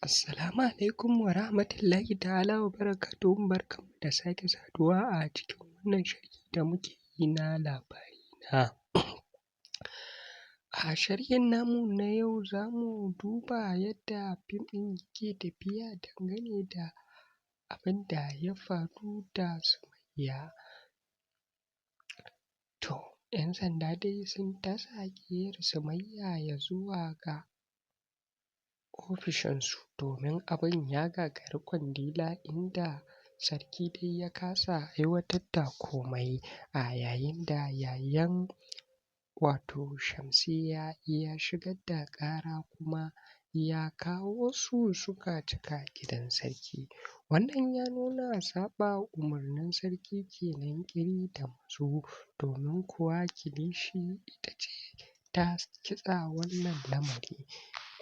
Assalamu alaikum wa rahmatullahi ta'ala wa barakatuhu. Barkanmu da sake saduwa a cikin wannan shiri da muke yi na labarai na. A sharhin namu na yau za mu duba yadda fim ɗin yake tafiya dangane da abin da ya faru da Sumayya. To, ‘yan sanda dai sun tasa ƙiyar Sumayya ya zuwa ga ofishinsu domin abin ya gagari Kwandila, inda sarki dai ya kasa aiwatar da komai, a yayin da yayan wato Shamsiyya ya shigar da ƙara kuma ya kawo su suka cika gidan sarki. Wannan ya nuna saɓa umarnin sarki kenan ƙiri da muzu, domin kuwa Kilishi ita ce ta kitsa wannan lamari,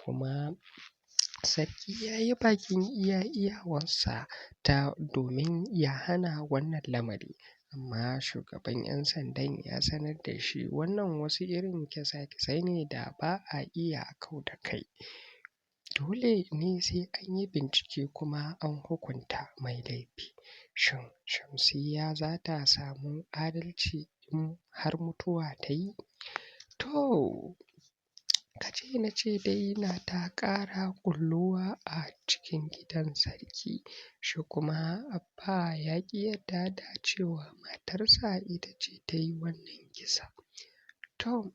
kuma sarki ya yi bakin iya iyawarsa domin ya hana wannan lamari, amma shugaban ‘yan sandan ya sanar da shi wannan wasu irin kyasa-kyasai ne da ba a iya kau da kai, dole ne sai an yi bincike kuma an hukunta mai laifi. Shin Shamsiyya za ta samu adalci in har mutuwa ta yi? To, kace-nace dai na ta ƙara ƙulluwa a cikin gidan sarki, shi kuma Abba ya ƙi yarda da cewa matarsa ita ce ta yi wannan kisa. To,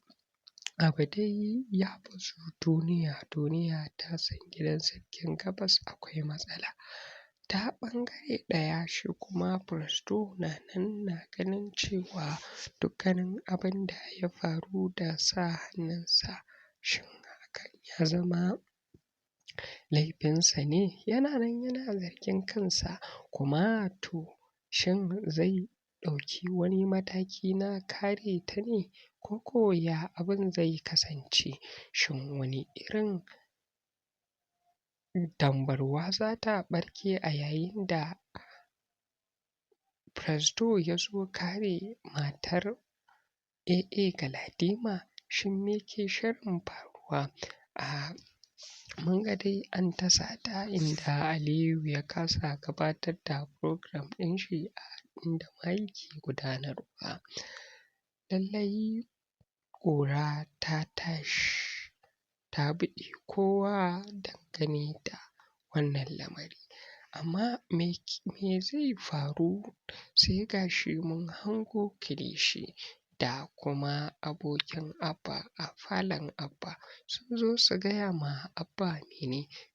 abu dai ya bazu duniya, duniya ta san gidan sarkin Gabas akwai matsala. Ta ɓangare ɗaya shi kuma Presto na nan na ganin cewa dukkanin abin da ya faru da sa hannunsa, shin hakan ya zama laifinsa ne? Yana nan yana zargin kansa, kuma to shin zai ɗauki wani mataki na kare ta ne, ko ko ya abin zai kasance? Shin wani irin dambarwa za ta ɓarke a yayin da Presto ya zo kare matar AA Galadima? Shin me ke shirin faruwa? Mun ga dai an tasa ta inda Aliyu ya kasa gabatar da program ɗin shi a inda ma yake gudanarwa. Lallai ƙura ta tashi, ta buɗe kowa dangane da wannan lamari, amma me zai faru? Sai ga shi mun hango Kilishi da kuma abokin Abba a falon Abba, sun zo su gaya ma Abba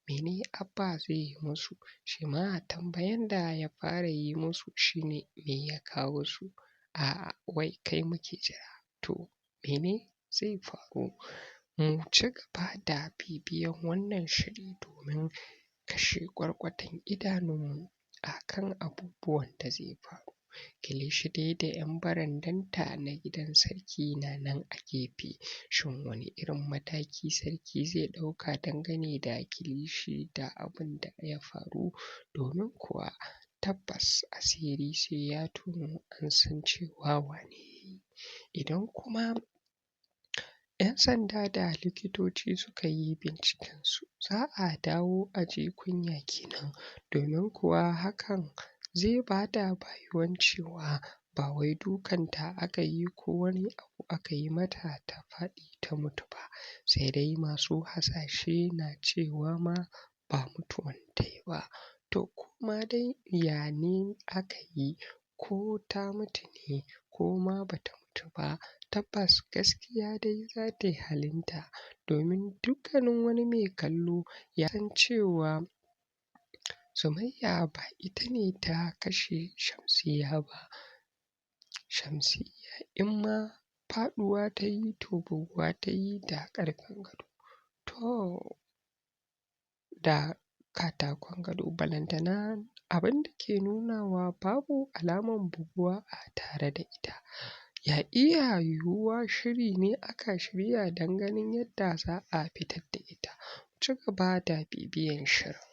mene Abba zai yi musu? Shi ma tambayan da ya fara yi musu shi ne me ya kawo su? A'a, wai kai muke jira. To, mene zai faru? Mu ci gaba da bibiyan wannan shiri domin kashe ƙwarƙwatan idanunmu a kan abubuwan da zai faru. Kilishi dai da ‘yan barandanta na gidan sarki na nan a gefe, shin wani irin mataki sarki zai ɗauka dangane da Kilishi da abin da ya faru? Domin kuwa tabbas asiri sai ya tonu an san cewa wane ya yi. Idan kuma ‘yan sanda da likitoci suka yi bincikensu, za a dawo a ji kunya kenan, domin kuwa hakan zai ba da bayuwan cewa ba wai dukanta aka yi ko wani abu aka yi mata ta faɗi ta mutu ba, sai dai masu hasashe na cewa ma ba mutuwan ta yi ba. To, koma dai ya ne aka yi, ko ta mutu ne ko ma ba ta mutu ba, tabbas gaskiya dai za ta yi halinta, domin dukkanin wani mai kallo ya san cewa Sumayya ba ita ne ta kashe Shamsiyya ba. Shamsiyya in ma faɗuwa ta yi, to buguwa ta yi da ƙarfen gado, to da katakon gado, balantana abin da ke nunawa babu alaman buguwa a tare da ita. Ya iya yiwuwa shiri ne aka shirya don ganin yadda za a fitar da ita. Mu ci gaba da bibiyan shirin.